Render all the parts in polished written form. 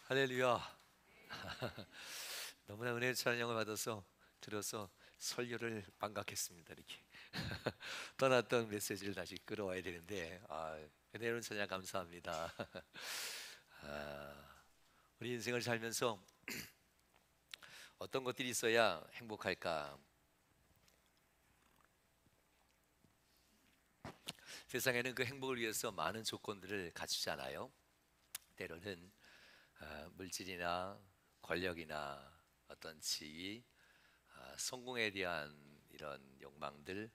할렐루야. 너무나 은혜의 찬양을 받아서 들어서 설교를 반갑겠습니다. 이렇게 떠났던 메시지를 다시 끌어와야 되는데 은혜로운 찬양 감사합니다. 우리 인생을 살면서 어떤 것들이 있어야 행복할까? 세상에는 그 행복을 위해서 많은 조건들을 갖추잖아요. 때로는 물질이나 권력이나 어떤 지위, 성공에 대한 이런 욕망들,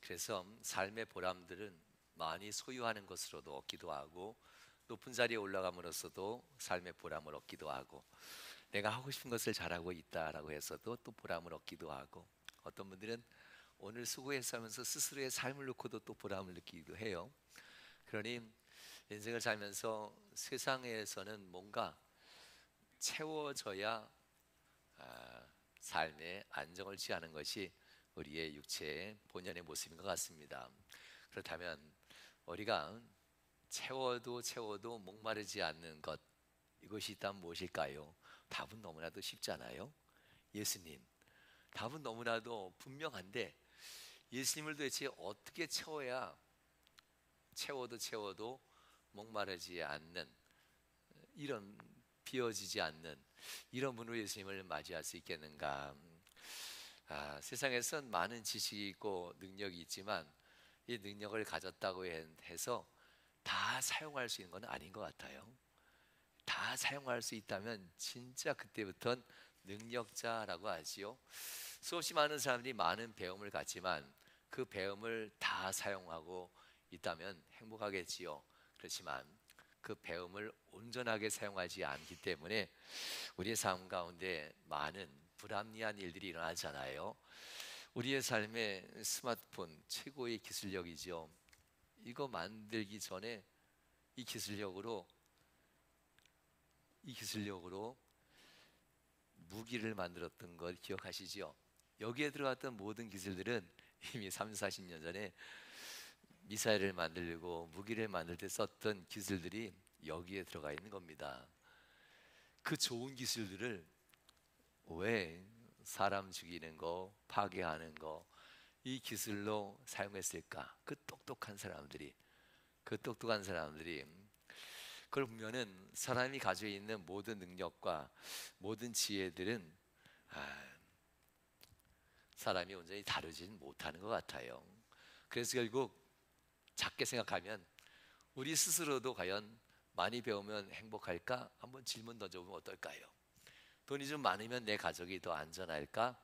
그래서 삶의 보람들은 많이 소유하는 것으로도 얻기도 하고 높은 자리에 올라감으로써도 삶의 보람을 얻기도 하고 내가 하고 싶은 것을 잘하고 있다라고 해서도 또 보람을 얻기도 하고 어떤 분들은 오늘 수고해서 하면서 스스로의 삶을 놓고도 또 보람을 느끼기도 해요. 그러니 인생을 살면서 세상에서는 뭔가 채워져야 삶의 안정을 취하는 것이 우리의 육체의 본연의 모습인 것 같습니다. 그렇다면 우리가 채워도 목마르지 않는 것, 이것이 있다면 무엇일까요? 답은 너무나도 쉽잖아요. 예수님. 답은 너무나도 분명한데 예수님을 도대체 어떻게 채워야 채워도 목마르지 않는, 이런 비워지지 않는 이런 분으로 예수님을 맞이할 수 있겠는가? 세상에선 많은 지식이 있고 능력이 있지만 이 능력을 가졌다고 해서 다 사용할 수 있는 건 아닌 것 같아요. 다 사용할 수 있다면 진짜 그때부터는 능력자라고 하지요. 수없이 많은 사람들이 많은 배움을 갖지만 그 배움을 다 사용하고 있다면 행복하겠지요. 그렇지만 그 배움을 온전하게 사용하지 않기 때문에 우리의 삶 가운데 많은 불합리한 일들이 일어나잖아요. 우리의 삶에 스마트폰 최고의 기술력이죠. 이거 만들기 전에 이 기술력으로 무기를 만들었던 걸 기억하시죠? 여기에 들어갔던 모든 기술들은 이미 3, 40년 전에 미사일을 만들고 무기를 만들 때 썼던 기술들이 여기에 들어가 있는 겁니다. 그 좋은 기술들을 왜 사람 죽이는 거, 파괴하는 거, 이 기술로 사용했을까? 그 똑똑한 사람들이 그걸 보면은 사람이 가지고 있는 모든 능력과 모든 지혜들은 사람이 온전히 다루지는 못하는 것 같아요. 그래서 결국 작게 생각하면 우리 스스로도 과연 많이 배우면 행복할까? 한번 질문 던져보면 어떨까요? 돈이 좀 많으면 내 가족이 더 안전할까?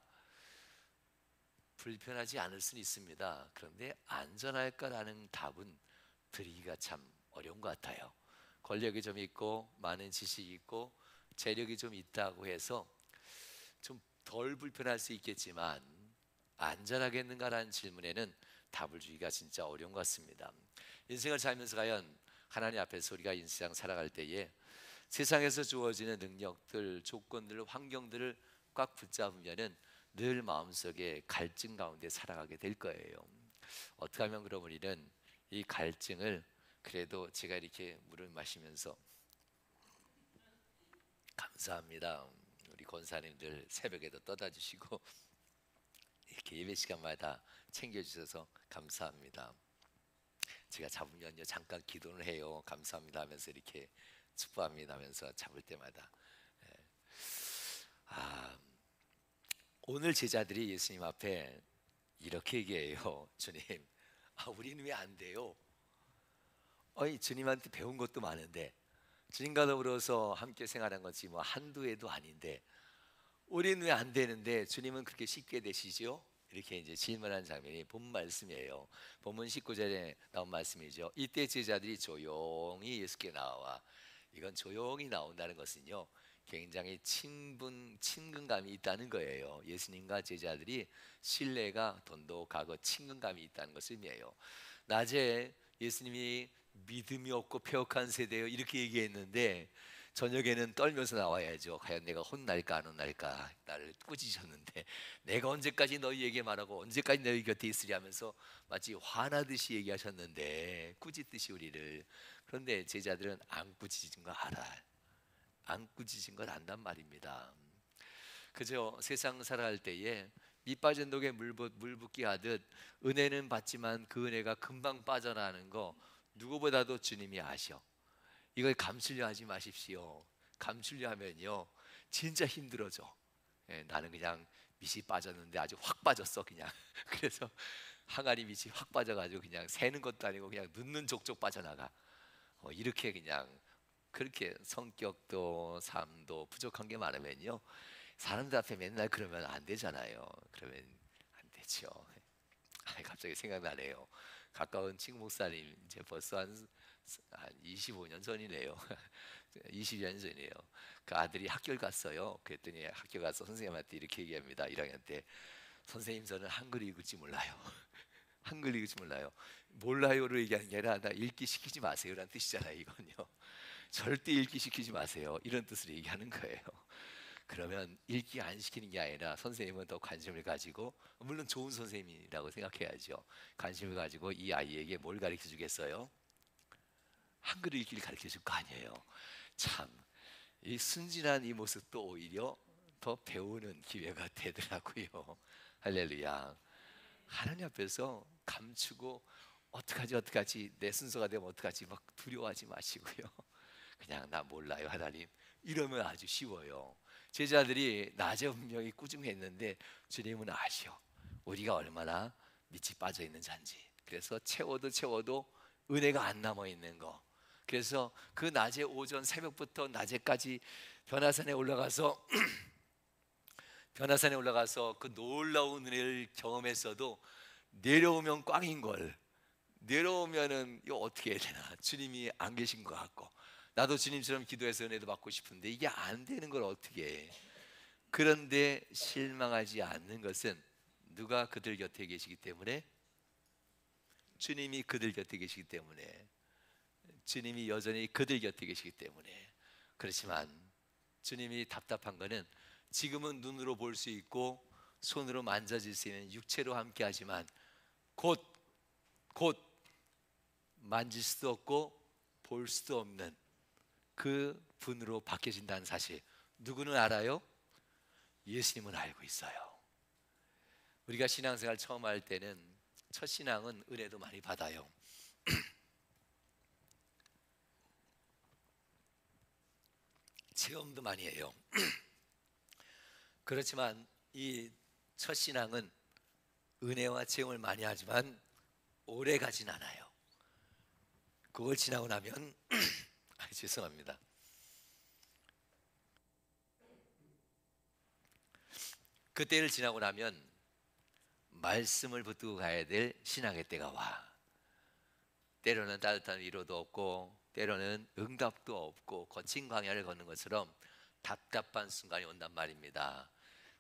불편하지 않을 수는 있습니다. 그런데 안전할까라는 답은 드리기가 참 어려운 것 같아요. 권력이 좀 있고 많은 지식이 있고 재력이 좀 있다고 해서 좀 덜 불편할 수 있겠지만 안전하겠는가라는 질문에는 답을 주기가 진짜 어려운 것 같습니다. 인생을 살면서 과연 하나님 앞에서 우리가 인생 살아갈 때에 세상에서 주어지는 능력들, 조건들, 환경들을 꽉 붙잡으면은 늘 마음속에 갈증 가운데 살아가게 될 거예요. 어떻게 하면 그럼 우리는 이 갈증을, 그래도 제가 이렇게 물을 마시면서 감사합니다. 우리 권사님들 새벽에도 떠다 주시고 이렇게 예배 시간마다 챙겨주셔서 감사합니다. 제가 잡으면요 잠깐 기도를 해요. 감사합니다 하면서 이렇게 축복합니다 하면서 잡을 때마다 오늘 제자들이 예수님 앞에 이렇게 얘기해요. 주님, 우리는 왜 안 돼요? 주님한테 배운 것도 많은데 주님과 더불어서 함께 생활한 것이 뭐 한두 해도 아닌데 우리는 왜 안 되는데 주님은 그렇게 쉽게 되시죠? 이렇게 이제 질문한 장면이 본 말씀이에요. 본문 19절에 나온 말씀이죠. 이때 제자들이 조용히 예수께 나와, 이건 조용히 나온다는 것은요 굉장히 친근감이 있다는 거예요. 예수님과 제자들이 신뢰가 돈독하고 친근감이 있다는 것을 의미해요. 낮에 예수님이 믿음이 없고 폐역한 세대요 이렇게 얘기했는데 저녁에는 떨면서 나와야죠. 과연 내가 혼날까 안 혼날까, 나를 꾸짖으셨는데 내가 언제까지 너희에게 말하고 언제까지 너희 곁에 있으리 하면서 마치 화나듯이 얘기하셨는데 꾸짖듯이 우리를. 그런데 제자들은 안 꾸짖은 거 알아. 안 꾸짖은 걸 안단 말입니다. 그저 세상 살아갈 때에 밑 빠진 독에 물 붓기 하듯 은혜는 받지만 그 은혜가 금방 빠져나가는 거 누구보다도 주님이 아셔. 이걸 감추려 하지 마십시오. 감추려 하면요 진짜 힘들어져. 나는 그냥 밑이 빠졌는데 아주 확 빠졌어 그냥. 그래서 항아리 밑이 확 빠져가지고 그냥 새는 것도 아니고 그냥 눕는 족족 빠져나가. 이렇게 그냥 그렇게 성격도 삶도 부족한 게 많으면요 사람들 앞에 맨날 그러면 안 되잖아요. 그러면 안 되죠. 갑자기 생각나네요. 가까운 친구 목사님 이제 벌써 한 25년 전이네요. 20년 전이에요. 그 아들이 학교를 갔어요. 그랬더니 학교 가서 선생님한테 이렇게 얘기합니다. 1학년 때 선생님 저는 한글 읽을 줄 몰라요. 한글 읽을 줄 몰라요. 몰라요로 얘기하는 게 아니라 나 읽기 시키지 마세요 라는 뜻이잖아요. 이건요 절대 읽기 시키지 마세요 이런 뜻으로 얘기하는 거예요. 그러면 읽기 안 시키는 게 아니라 선생님은 더 관심을 가지고, 물론 좋은 선생님이라고 생각해야죠. 관심을 가지고 이 아이에게 뭘 가르쳐 주겠어요? 한글 읽기를 가르쳐 줄 거 아니에요. 참 이 순진한 이 모습도 오히려 더 배우는 기회가 되더라고요. 할렐루야. 하나님 앞에서 감추고 어떡하지 내 순서가 되면 어떡하지 막 두려워하지 마시고요. 그냥 나 몰라요 하나님 이러면 아주 쉬워요. 제자들이 낮에 분명히 꾸중했는데 주님은 아셔. 우리가 얼마나 밑이 빠져 있는 잔지. 그래서 채워도 은혜가 안 남아 있는 거. 그래서 그 낮에 오전 새벽부터 낮에까지 변화산에 올라가서 그 놀라운 은혜를 경험했어도 내려오면 꽝인 걸. 내려오면은 이거 어떻게 해야 되나? 주님이 안 계신 것 같고 나도 주님처럼 기도해서 은혜도 받고 싶은데 이게 안 되는 걸 어떻게 해? 그런데 실망하지 않는 것은 누가 그들 곁에 계시기 때문에, 주님이 그들 곁에 계시기 때문에, 주님이 여전히 그들 곁에 계시기 때문에. 그렇지만 주님이 답답한 거는 지금은 눈으로 볼 수 있고 손으로 만져질 수 있는 육체로 함께하지만 곧 만질 수도 없고 볼 수도 없는 그 분으로 바뀌어진다는 사실 누구는 알아요? 예수님은 알고 있어요. 우리가 신앙생활 처음 할 때는 첫 신앙은 은혜도 많이 받아요. 체험도 많이 해요. 그렇지만 이 첫 신앙은 은혜와 체험을 많이 하지만 오래 가진 않아요. 그걸 지나고 나면 죄송합니다. 그때를 지나고 나면 말씀을 붙들고 가야 될 신앙의 때가 와. 때로는 따뜻한 위로도 없고 때로는 응답도 없고 거친 광야를 걷는 것처럼 답답한 순간이 온단 말입니다.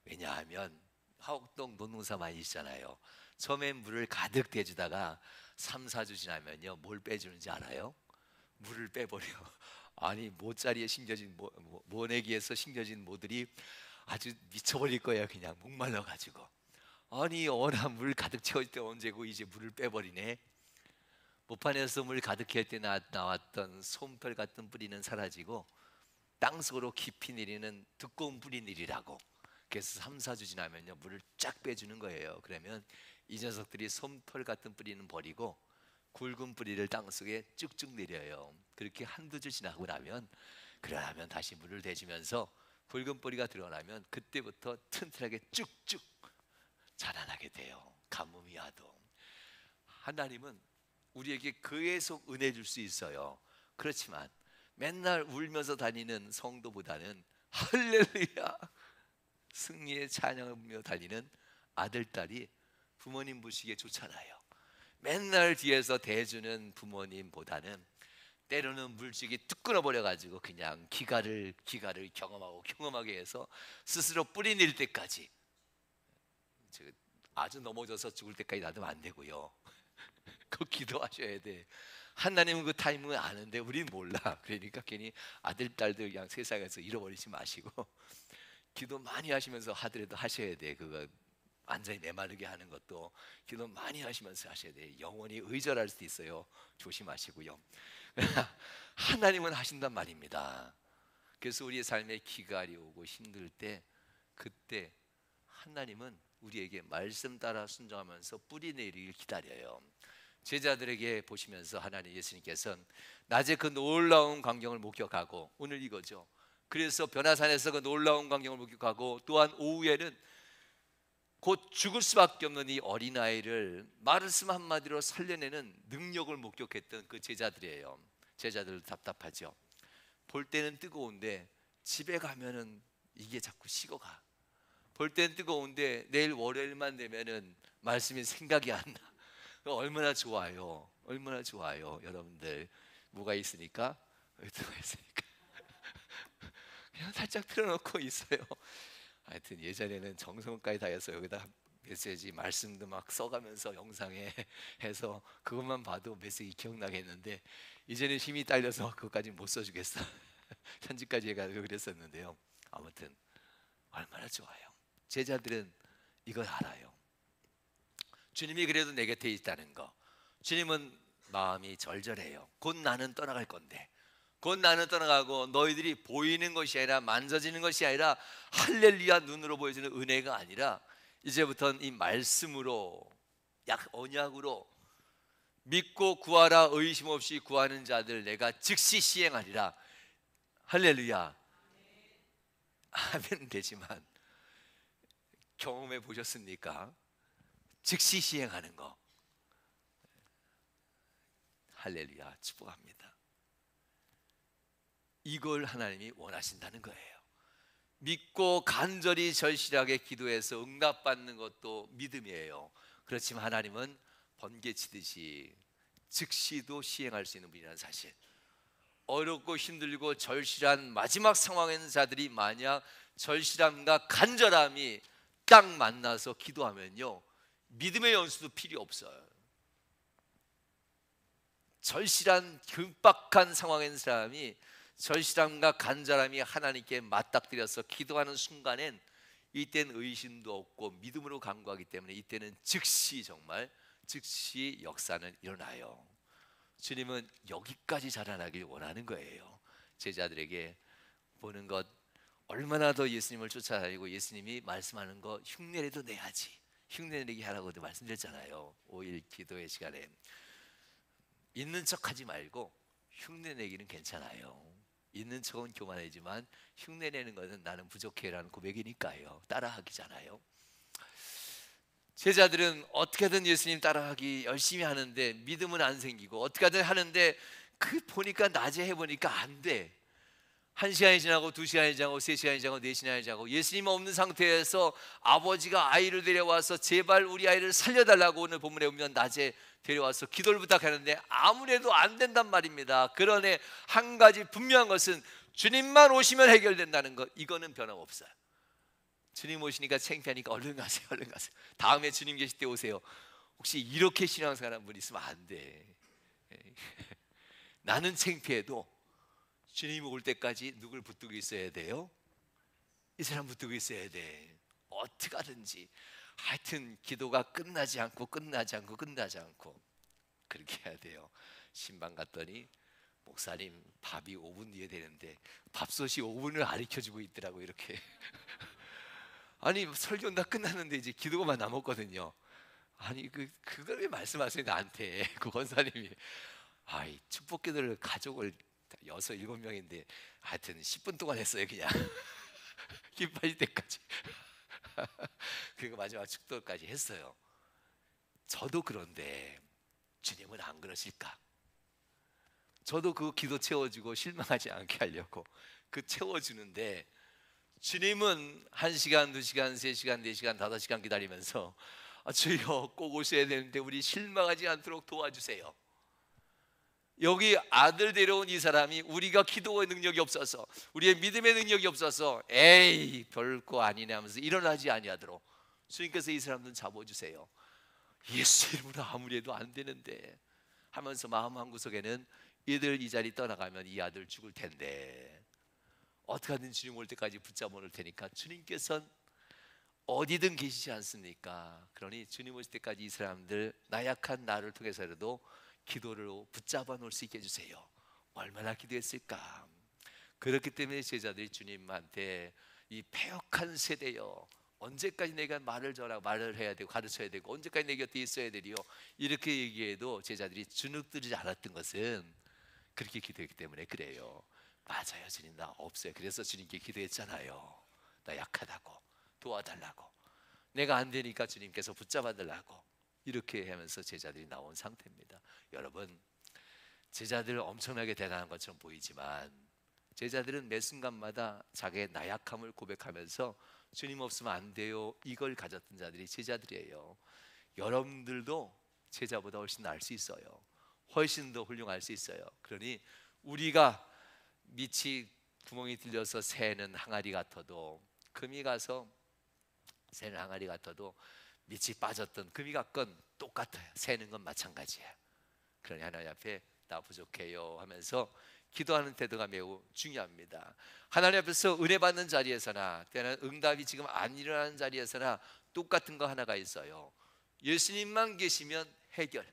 왜냐하면 화곡동 논농사 많이 있잖아요. 처음엔 물을 가득 대주다가 3, 4주 지나면요 뭘 빼주는지 알아요? 물을 빼버려. 아니 모짜리에 심겨진 모내기에서 심겨진 모들이 아주 미쳐버릴 거예요. 그냥 목말라가지고. 아니 워낙 물 가득 채울 때 언제고 이제 물을 빼버리네. 모판에서 물 가득할 때 나왔던 솜털 같은 뿌리는 사라지고 땅속으로 깊이 내리는 두꺼운 뿌리 내리라고. 그래서 3, 4주 지나면요 물을 쫙 빼주는 거예요. 그러면 이 녀석들이 솜털 같은 뿌리는 버리고 굵은 뿌리를 땅속에 쭉쭉 내려요. 그렇게 한두 주 지나고 나면 그러면 다시 물을 대주면서 굵은 뿌리가 드러나면 그때부터 튼튼하게 쭉쭉 자라나게 돼요. 가뭄이 와도. 하나님은 우리에게 계속 은혜 줄 수 있어요. 그렇지만 맨날 울면서 다니는 성도보다는 할렐루야 승리의 찬양하며 달리는 아들, 딸이 부모님 보시기에 좋잖아요. 맨날 뒤에서 대주는 부모님보다는 때로는 물줄기 뚝 끊어버려가지고 그냥 기가를 경험하게 해서 스스로 뿌리 내릴 때까지, 아주 넘어져서 죽을 때까지 놔두면 안 되고요. 그 기도하셔야 돼. 하나님은 그 타이밍을 아는데 우리는 몰라. 그러니까 괜히 아들, 딸들 그냥 세상에서 잃어버리지 마시고 기도 많이 하시면서 하더라도 하셔야 돼. 그거 완전히 메마르게 하는 것도 기도 많이 하시면서 하셔야 돼. 영원히 의절할 수도 있어요. 조심하시고요. 하나님은 하신단 말입니다. 그래서 우리의 삶에 기갈이 오고 힘들 때, 그때 하나님은 우리에게 말씀 따라 순종하면서 뿌리 내리길 기다려요. 제자들에게 보시면서 하나님 예수님께서는 낮에 그 놀라운 광경을 목격하고, 오늘 이거죠. 그래서 변화산에서 그 놀라운 광경을 목격하고, 또한 오후에는 곧 죽을 수밖에 없는 이 어린아이를 말씀 한마디로 살려내는 능력을 목격했던 그 제자들이에요. 제자들 답답하죠. 볼 때는 뜨거운데 집에 가면은 이게 자꾸 식어가. 볼 때는 뜨거운데 내일 월요일만 되면은 말씀이 생각이 안 나. 얼마나 좋아요. 얼마나 좋아요. 여러분들 뭐가 있으니까? 뭐가 있으니까 그냥 살짝 틀어놓고 있어요. 하여튼 예전에는 정성까지 다해서 여기다 메시지 말씀도 막 써가면서 영상에 해서 그것만 봐도 메시지 기억나겠는데, 이제는 힘이 딸려서 그것까지 못 써주겠어. 편집까지 해가지고 그랬었는데요. 아무튼 얼마나 좋아요. 제자들은 이걸 알아요. 주님이 그래도 내 곁에 있다는 거. 주님은 마음이 절절해요. 곧 나는 떠나갈 건데, 곧 나는 떠나가고 너희들이 보이는 것이 아니라 만져지는 것이 아니라 할렐루야 눈으로 보여주는 은혜가 아니라 이제부터는 이 말씀으로, 약 언약으로 믿고 구하라 의심 없이 구하는 자들 내가 즉시 시행하리라. 할렐루야. 하면 되지만 경험해 보셨습니까? 즉시 시행하는 거. 할렐루야, 축복합니다. 이걸 하나님이 원하신다는 거예요. 믿고 간절히 절실하게 기도해서 응답받는 것도 믿음이에요. 그렇지만 하나님은 번개치듯이 즉시도 시행할 수 있는 분이라는 사실. 어렵고 힘들고 절실한 마지막 상황에 있는 자들이 만약 절실함과 간절함이 딱 만나서 기도하면요, 믿음의 연수도 필요 없어요. 절실한 급박한 상황에 있는 사람이 절실함과 간절함이 하나님께 맞닥뜨려서 기도하는 순간엔 이때는 의심도 없고 믿음으로 간구하기 때문에 이때는 즉시, 정말 즉시 역사는 일어나요. 주님은 여기까지 자라나길 원하는 거예요. 제자들에게 보는 것, 얼마나 더 예수님을 쫓아다니고 예수님이 말씀하는 거 흉내라도 내야지, 흉내내게 하라고도 말씀드렸잖아요. 5일 기도의 시간에 있는 척하지 말고 흉내내기는 괜찮아요. 있는 척은 교만하지만 흉내내는 것은 나는 부족해라는 고백이니까요. 따라하기잖아요. 제자들은 어떻게든 예수님 따라하기 열심히 하는데 믿음은 안 생기고, 어떻게든 하는데 그 보니까 낮에 해보니까 안 돼. 1시간이 지나고 2시간이 지나고 3시간이 지나고 4시간이 지나고 예수님 없는 상태에서 아버지가 아이를 데려와서 제발 우리 아이를 살려달라고 오늘 본문에 보면 낮에 데려와서 기도를 부탁하는데 아무래도 안 된단 말입니다. 그러나 한 가지 분명한 것은 주님만 오시면 해결된다는 것, 이거는 변함없어요. 주님 오시니까 창피하니까 얼른 가세요, 얼른 가세요. 다음에 주님 계실 때 오세요. 혹시 이렇게 신앙생활하는 분 있으면 안 돼. 나는 창피해도 주님이 올 때까지 누굴 붙들고 있어야 돼요? 이 사람 붙들고 있어야 돼. 어떻게 하든지 하여튼 기도가 끝나지 않고 그렇게 해야 돼요. 신방 갔더니 목사님 밥이 5분 뒤에 되는데 밥솥이 5분을 가르쳐주고 있더라고. 이렇게 아니 설교는 다 끝났는데 이제 기도만 남았거든요. 아니 그걸 왜 말씀하세요 나한테? 그 권사님이 아이 축복기도를 가족을 6, 7명인데 하여튼 10분 동안 했어요. 그냥 힘 빠질 때까지. 그리고 마지막 축도까지 했어요. 저도 그런데 주님은 안 그러실까? 저도 그 기도 채워주고 실망하지 않게 하려고 그 채워주는데 주님은 1시간, 2시간, 3시간, 4시간, 5시간 기다리면서 주여 꼭 오셔야 되는데 우리 실망하지 않도록 도와주세요. 여기 아들 데려온 이 사람이 우리가 기도의 능력이 없어서, 우리의 믿음의 능력이 없어서 에이 별거 아니네 하면서 일어나지 아니하도록 주님께서 이 사람들은 잡아주세요. 예수 이름으로 아무리 해도 안 되는데 하면서 마음 한구석에는 이들 이 자리 떠나가면 이 아들 죽을 텐데 어떻게 하든 주님 올 때까지 붙잡아 놓을 테니까 주님께서는 어디든 계시지 않습니까? 그러니 주님 오실 때까지 이 사람들 나약한 나를 통해서라도 기도를 붙잡아 놓을 수 있게 해주세요. 얼마나 기도했을까? 그렇기 때문에 제자들이 주님한테 이 패역한 세대여, 언제까지 내가 말을 해야 되고 가르쳐야 되고 언제까지 내 곁에 있어야 되리요, 이렇게 얘기해도 제자들이 주눅들지 않았던 것은 그렇게 기도했기 때문에 그래요. 맞아요, 주님 나 없어요. 그래서 주님께 기도했잖아요. 나 약하다고, 도와달라고, 내가 안 되니까 주님께서 붙잡아달라고, 이렇게 하면서 제자들이 나온 상태입니다. 여러분, 제자들 엄청나게 대단한 것처럼 보이지만 제자들은 매 순간마다 자기의 나약함을 고백하면서 주님 없으면 안 돼요, 이걸 가졌던 자들이 제자들이에요. 여러분들도 제자보다 훨씬 나을 수 있어요. 훨씬 더 훌륭할 수 있어요. 그러니 우리가 밑이 구멍이 뚫려서 새는 항아리 같아도, 금이 가서 새는 항아리 같아도 밑이 빠졌던 금이 같건 똑같아요. 새는 건 마찬가지예요. 그러니 하나님 앞에 나 부족해요 하면서 기도하는 태도가 매우 중요합니다. 하나님 앞에서 은혜 받는 자리에서나 때는 응답이 지금 안 일어나는 자리에서나 똑같은 거 하나가 있어요. 예수님만 계시면 해결,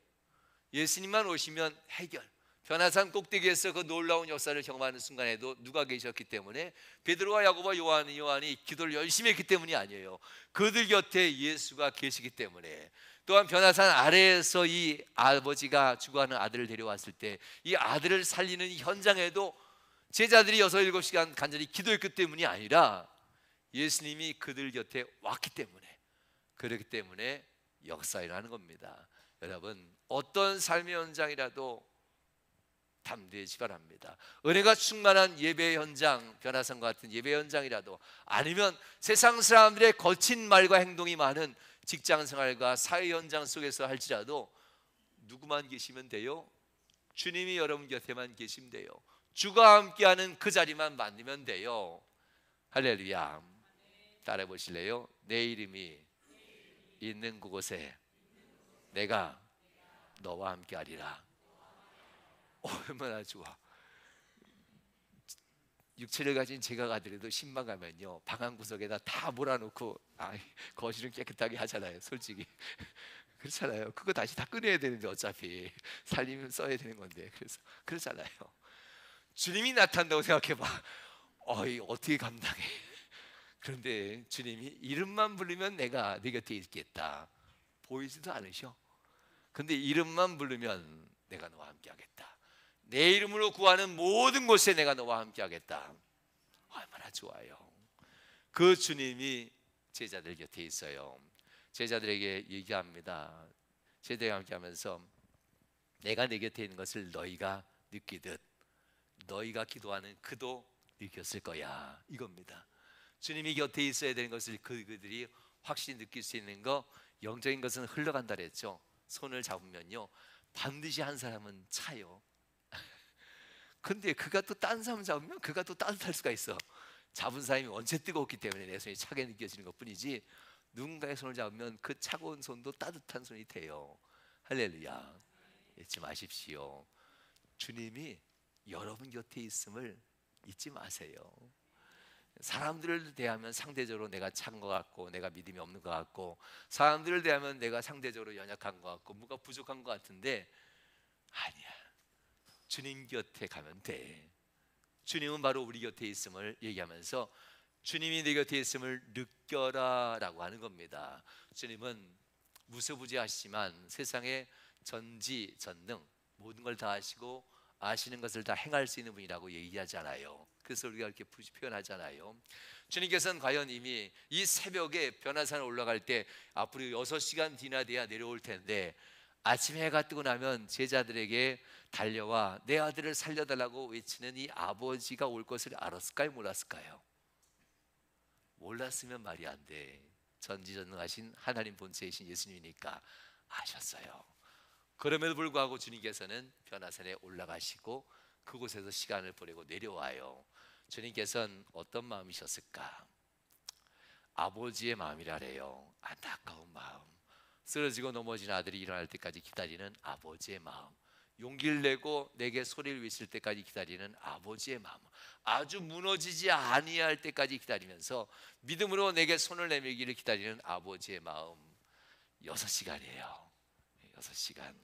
예수님만 오시면 해결. 변화산 꼭대기에서 그 놀라운 역사를 경험하는 순간에도 누가 계셨기 때문에, 베드로와 야고보와 요한이 기도를 열심히 했기 때문이 아니에요. 그들 곁에 예수가 계시기 때문에. 또한 변화산 아래에서 이 아버지가 죽어가는 아들을 데려왔을 때 이 아들을 살리는 현장에도 제자들이 6, 7시간 간절히 기도했기 때문이 아니라 예수님이 그들 곁에 왔기 때문에, 그렇기 때문에 역사가 일어나는 겁니다. 여러분, 어떤 삶의 현장이라도 담대히 바랍니다. 은혜가 충만한 예배 현장, 변화산과 같은 예배 현장이라도, 아니면 세상 사람들의 거친 말과 행동이 많은 직장 생활과 사회 현장 속에서 할지라도 누구만 계시면 돼요? 주님이 여러분 곁에만 계시면 돼요. 주가 함께하는 그 자리만 만들면 돼요. 할렐루야. 따라해 보실래요? 내 이름이 있는 그곳에 내가 너와 함께하리라. 얼마나 좋아. 육체를 가진 제가 가더라도 신방 가면요, 방 한 구석에다 다 몰아놓고 거실은 깨끗하게 하잖아요. 솔직히 그렇잖아요. 그거 다시 다 꺼내야 되는데 어차피 살리면 써야 되는 건데, 그래서 그렇잖아요. 주님이 나타난다고 생각해봐. 어떻게 감당해? 그런데 주님이 이름만 부르면 내가 네 곁에 있겠다. 보이지도 않으셔. 근데 이름만 부르면 내가 너와 함께하겠다. 내 이름으로 구하는 모든 곳에 내가 너와 함께하겠다. 얼마나 좋아요. 그 주님이 제자들 곁에 있어요. 제자들에게 얘기합니다. 제자들과 함께하면서 내가 내 곁에 있는 것을 너희가 느끼듯 너희가 기도하는 그도 느꼈을 거야, 이겁니다. 주님이 곁에 있어야 되는 것을 그들이 확실히 느낄 수 있는 거, 영적인 것은 흘러간다 그랬죠. 손을 잡으면요 반드시 한 사람은 차요. 근데 그가 또 딴 사람 잡으면 그가 또 따뜻할 수가 있어. 잡은 사람이 원체 뜨겁기 때문에 내 손이 차게 느껴지는 것뿐이지, 누군가의 손을 잡으면 그 차가운 손도 따뜻한 손이 돼요. 할렐루야. 잊지 마십시오. 주님이 여러분 곁에 있음을 잊지 마세요. 사람들을 대하면 상대적으로 내가 찬 것 같고 내가 믿음이 없는 것 같고, 사람들을 대하면 내가 상대적으로 연약한 것 같고 뭐가 부족한 것 같은데, 아니야. 주님 곁에 가면 돼. 주님은 바로 우리 곁에 있음을 얘기하면서 주님이 내 곁에 있음을 느껴라 라고 하는 겁니다. 주님은 무소부지하시지만 세상의 전지전능 모든 걸 다 아시고 아시는 것을 다 행할 수 있는 분이라고 얘기하잖아요. 그래서 우리가 이렇게 표현하잖아요. 주님께서는 과연 이미 이 새벽에 변화산에 올라갈 때 앞으로 6시간 뒤나 돼야 내려올 텐데, 아침 해가 뜨고 나면 제자들에게 달려와 내 아들을 살려달라고 외치는 이 아버지가 올 것을 알았을까요? 몰랐을까요? 몰랐으면 말이 안 돼. 전지전능하신 하나님 본체이신 예수님이니까 아셨어요. 그럼에도 불구하고 주님께서는 변화산에 올라가시고 그곳에서 시간을 보내고 내려와요. 주님께서는 어떤 마음이셨을까? 아버지의 마음이라래요. 안타까운 마음. 쓰러지고 넘어진 아들이 일어날 때까지 기다리는 아버지의 마음. 용기를 내고 내게 소리를 외칠 때까지 기다리는 아버지의 마음. 아주 무너지지 아니할 때까지 기다리면서 믿음으로 내게 손을 내밀기를 기다리는 아버지의 마음. 6시간이에요. 6시간.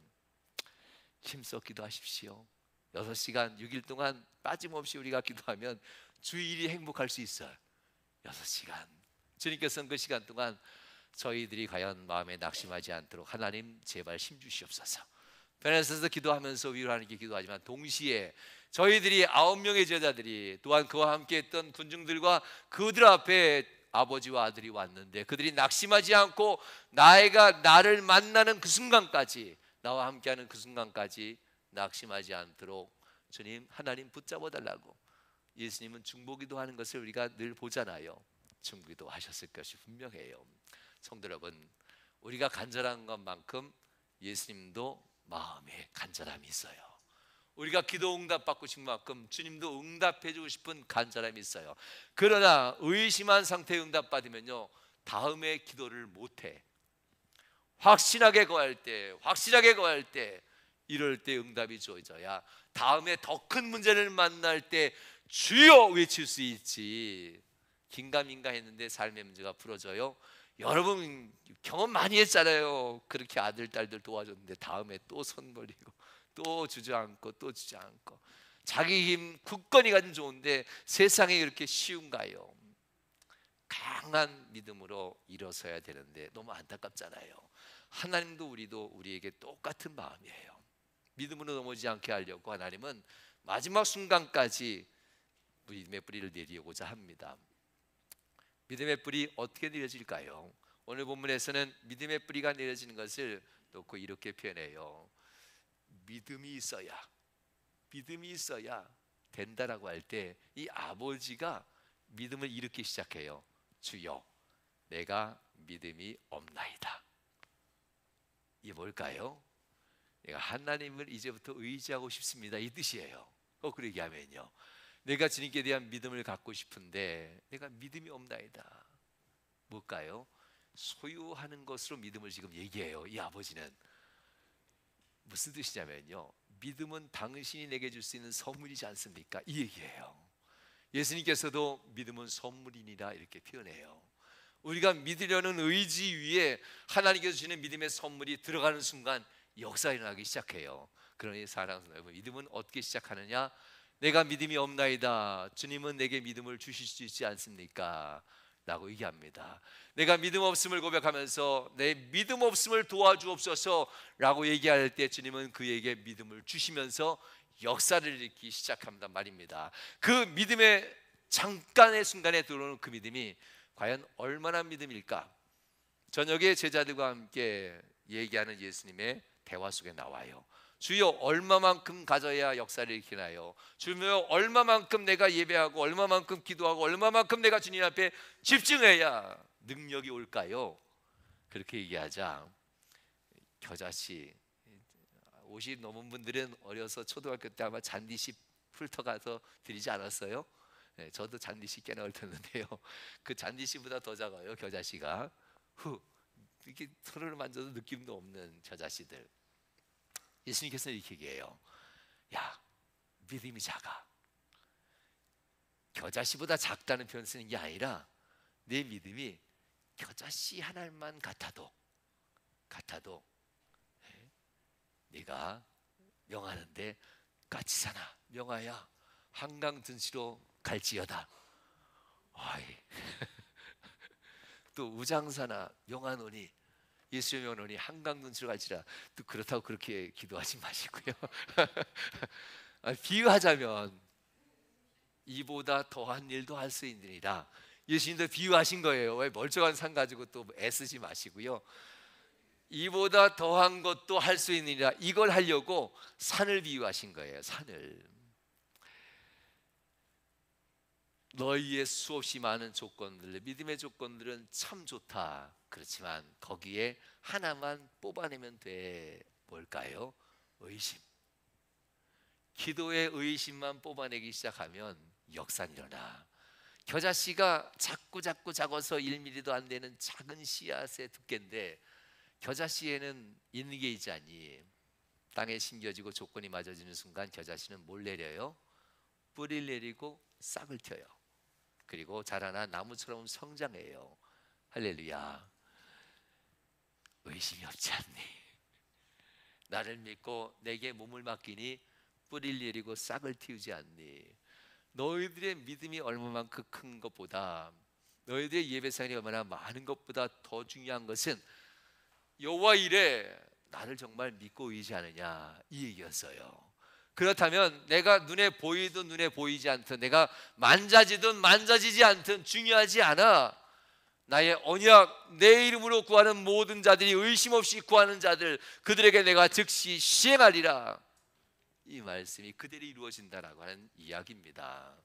힘써 기도하십시오. 6시간 6일 동안 빠짐없이 우리가 기도하면 주일이 행복할 수 있어요. 6시간. 주님께서는 그 시간 동안 저희들이 과연 마음에 낙심하지 않도록 하나님 제발 힘주시옵소서. 베네스에서 기도하면서 위로하는 게 기도하지만 동시에 저희들이 9명의 제자들이 또한 그와 함께 했던 군중들과 그들 앞에 아버지와 아들이 왔는데 그들이 낙심하지 않고 나를 만나는 그 순간까지, 나와 함께하는 그 순간까지 낙심하지 않도록 주님 하나님 붙잡아 달라고. 예수님은 중보기도 하는 것을 우리가 늘 보잖아요. 중보기도 하셨을 것이 분명해요. 성도 여러분, 우리가 간절한 것만큼 예수님도 마음에 간절함이 있어요. 우리가 기도 응답 받고 싶은 만큼 주님도 응답해 주고 싶은 간절함이 있어요. 그러나 의심한 상태에 응답 받으면요, 다음에 기도를 못해. 확실하게 구할 때 이럴 때 응답이 주어져야 다음에 더 큰 문제를 만날 때 주여 외칠 수 있지. 긴가민가 했는데 삶의 문제가 풀어져요. 여러분 경험 많이 했잖아요. 그렇게 아들 딸들 도와줬는데 다음에 또 손 벌리고 또 주저앉고 또 주저앉고, 자기 힘 굳건히 가진 좋은데 세상에 그렇게 쉬운가요? 강한 믿음으로 일어서야 되는데 너무 안타깝잖아요. 하나님도 우리도 우리에게 똑같은 마음이에요. 믿음으로 넘어지지 않게 하려고 하나님은 마지막 순간까지 믿음의 뿌리를 내리고자 합니다. 믿음의 뿌리 어떻게 내려질까요? 오늘 본문에서는 믿음의 뿌리가 내려지는 것을 놓고 이렇게 표현해요. 믿음이 있어야 된다라고 할 때 이 아버지가 믿음을 이렇게 시작해요. 주여, 내가 믿음이 없나이다. 이게 뭘까요? 내가 하나님을 이제부터 의지하고 싶습니다, 이 뜻이에요. 거꾸로 얘기하면요, 내가 주님께 대한 믿음을 갖고 싶은데 내가 믿음이 없나이다. 뭘까요? 소유하는 것으로 믿음을 지금 얘기해요. 이 아버지는 무슨 뜻이냐면요, 믿음은 당신이 내게 줄 수 있는 선물이지 않습니까? 이 얘기예요. 예수님께서도 믿음은 선물이니라 이렇게 표현해요. 우리가 믿으려는 의지 위에 하나님께서 주시는 믿음의 선물이 들어가는 순간 역사가 일어나기 시작해요. 그러니 사랑하는 여러분, 믿음은 어떻게 시작하느냐? 내가 믿음이 없나이다. 주님은 내게 믿음을 주실 수 있지 않습니까? 라고 얘기합니다. 내가 믿음 없음을 고백하면서 내 믿음 없음을 도와주옵소서 라고 얘기할 때 주님은 그에게 믿음을 주시면서 역사를 일으키기 시작한단 말입니다. 그 믿음의 잠깐의 순간에 들어오는 그 믿음이 과연 얼마나 믿음일까? 저녁에 제자들과 함께 얘기하는 예수님의 대화 속에 나와요. 주여, 얼마만큼 가져야 역사를 일으키나요? 주여, 얼마만큼 내가 예배하고 얼마만큼 기도하고 얼마만큼 내가 주님 앞에 집중해야 능력이 올까요? 그렇게 얘기하자 겨자씨, 50 넘은 분들은 어려서 초등학교 때 아마 잔디씨 훑어가서 드리지 않았어요? 네, 저도 잔디씨 꽤나 훑었는데요, 그 잔디씨보다 더 작아요, 겨자씨가. 이렇게 서로를 만져도 느낌도 없는 겨자씨들. 예수님께서 이렇게 얘기해요. 야, 믿음이 작아. 겨자씨보다 작다는 표현 쓰는 게 아니라 내 믿음이 겨자씨 한 알만 같아도 네가 명하는데 같이 사나 명하야 한강 둔시로 갈지어다. 또 우장사나 명하노니 예수의 명하노니 한강 둔시로 갈지라. 또 그렇다고 그렇게 기도하지 마시고요. 비유하자면 이보다 더한 일도 할 수 있느니라. 예수님도 비유하신 거예요. 왜 멀쩡한 산 가지고 또 애쓰지 마시고요, 이보다 더한 것도 할 수 있느니라. 이걸 하려고 산을 비유하신 거예요. 산을. 너희의 수없이 많은 조건들, 믿음의 조건들은 참 좋다. 그렇지만 거기에 하나만 뽑아내면 돼. 뭘까요? 의심. 기도의 의심만 뽑아내기 시작하면 역사는 일어나. 겨자씨가 자꾸 작아서 1mm도 안 되는 작은 씨앗의 두께인데 겨자씨에는 있는 게 있지 않니? 땅에 심겨지고 조건이 맞아지는 순간 겨자씨는 뭘 내려요? 뿌리를 내리고 싹을 텄요. 그리고 자라나 나무처럼 성장해요. 할렐루야. 의심이 없지 않니? 나를 믿고 내게 몸을 맡기니 뿌리를 내리고 싹을 틔우지 않니? 너희들의 믿음이 얼마만큼 큰 것보다, 너희들의 예배 생활이 얼마나 많은 것보다 더 중요한 것은 여호와 이래 나를 정말 믿고 의지하느냐, 이 얘기였어요. 그렇다면 내가 눈에 보이든 눈에 보이지 않든, 내가 만져지든 만져지지 않든 중요하지 않아. 나의 언약, 내 이름으로 구하는 모든 자들이 의심 없이 구하는 자들, 그들에게 내가 즉시 시행하리라. 이 말씀이 그대로 이루어진다라고 하는 이야기입니다.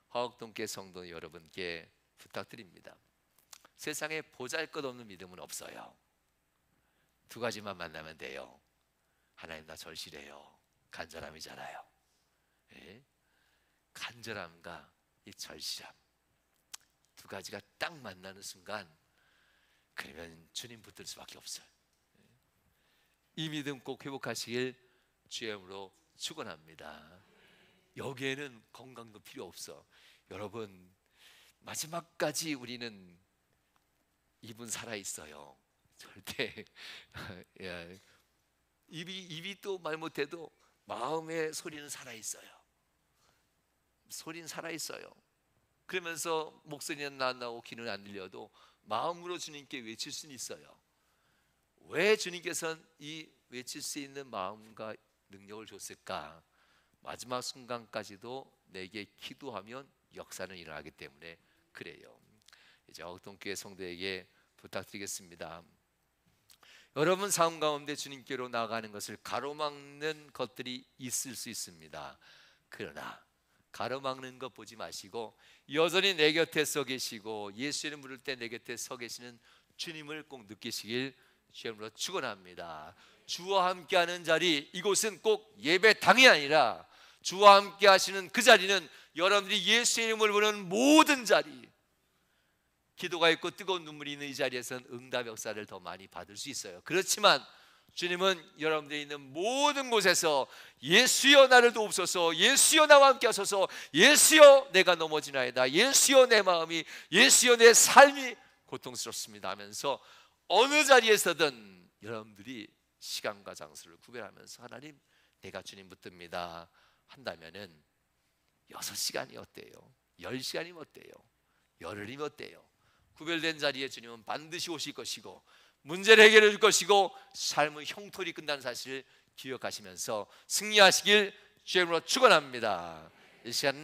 화옥동교회 성도 여러분께 부탁드립니다. 세상에 보잘것없는 믿음은 없어요. 두 가지만 만나면 돼요. 하나님, 나 절실해요. 간절함이잖아요. 예? 간절함과 이 절실함, 두 가지가 딱 만나는 순간, 그러면 주님 붙들 수밖에 없어요. 이 믿음 꼭 회복하시길 주의 이름으로 축원합니다. 여기에는 건강도 필요 없어. 여러분, 마지막까지 우리는 입은 살아 있어요. 절대 입이 또 말 못해도 마음의 소리는 살아 있어요. 소리는 살아 있어요. 그러면서 목소리는 안 나오고 귀는 안 들려도 마음으로 주님께 외칠 수는 있어요. 왜 주님께서는 이 외칠 수 있는 마음과 능력을 줬을까? 마지막 순간까지도 내게 기도하면 역사는 일어나기 때문에 그래요. 이제 화옥동교회 성도에게 부탁드리겠습니다. 여러분 삶 가운데 주님께로 나아가는 것을 가로막는 것들이 있을 수 있습니다. 그러나 가로막는 것 보지 마시고 여전히 내 곁에 서 계시고 예수 이름 부를 때 내 곁에 서 계시는 주님을 꼭 느끼시길 주님으로 축원합니다. 주와 함께하는 자리, 이곳은 꼭 예배당이 아니라 주와 함께 하시는 그 자리는 여러분들이 예수 이름을 부르는 모든 자리, 기도가 있고 뜨거운 눈물이 있는 이 자리에서는 응답 역사를 더 많이 받을 수 있어요. 그렇지만 주님은 여러분들이 있는 모든 곳에서 예수여 나를 도옵소서, 예수여 나와 함께 하소서, 예수여 내가 넘어지나이다, 예수여 내 마음이, 예수여 내 삶이 고통스럽습니다 하면서 어느 자리에서든 여러분들이 시간과 장소를 구별하면서 하나님, 내가 주님 붙듭니다 한다면은 6시간이 어때요? 10시간이면 어때요? 열흘이면 어때요? 구별된 자리에 주님은 반드시 오실 것이고 문제를 해결해 줄 것이고 삶의 형통이 끝나는 사실을 기억하시면서 승리하시길 주의 이름으로 축원합니다. 이 시간